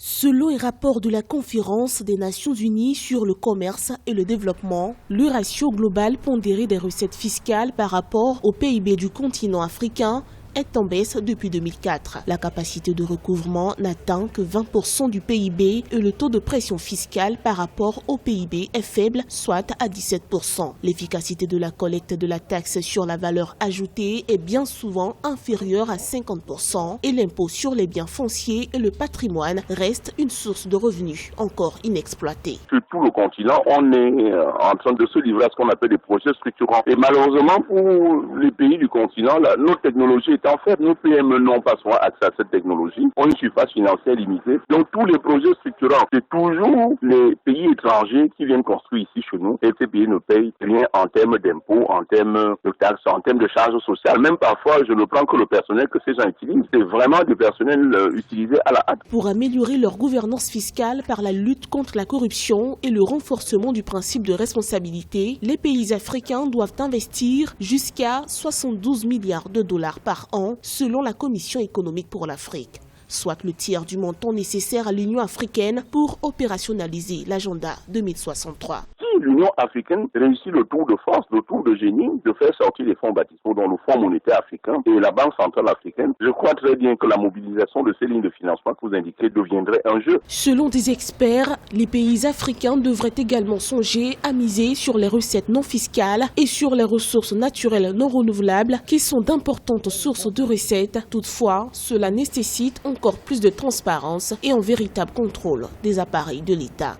Selon un rapport de la Conférence des Nations Unies sur le commerce et le développement, le ratio global pondéré des recettes fiscales par rapport au PIB du continent africain est en baisse depuis 2004. La capacité de recouvrement n'atteint que 20% du PIB et le taux de pression fiscale par rapport au PIB est faible, soit à 17%. L'efficacité de la collecte de la taxe sur la valeur ajoutée est bien souvent inférieure à 50% et l'impôt sur les biens fonciers et le patrimoine reste une source de revenus encore inexploitée. Sur tout le continent, on est en train de se livrer à ce qu'on appelle des projets structurants. Et malheureusement, pour les pays du continent, nos technologies étant faibles, nos PME n'ont pas souvent accès à cette technologie. On a une surface financière limitée. Donc tous les projets structurants, c'est toujours les pays étrangers qui viennent construire ici chez nous. Et ces pays ne payent rien en termes d'impôts, en termes de taxes, en termes de charges sociales. Même parfois, je ne prends que le personnel que ces gens utilisent. C'est vraiment du personnel utilisé à la hâte. Pour améliorer leur gouvernance fiscale par la lutte contre la corruption et le renforcement du principe de responsabilité, les pays africains doivent investir jusqu'à 72 milliards de dollars par an, selon la Commission économique pour l'Afrique, soit le tiers du montant nécessaire à l'Union africaine pour opérationnaliser l'agenda 2063. L'Union africaine réussit le tour de force, le tour de génie de faire sortir les fonds baptismaux dans le Fonds monétaire africain et la Banque centrale africaine. Je crois très bien que la mobilisation de ces lignes de financement que vous indiquez deviendrait un jeu. Selon des experts, les pays africains devraient également songer à miser sur les recettes non fiscales et sur les ressources naturelles non renouvelables qui sont d'importantes sources de recettes. Toutefois, cela nécessite encore plus de transparence et un véritable contrôle des appareils de l'État.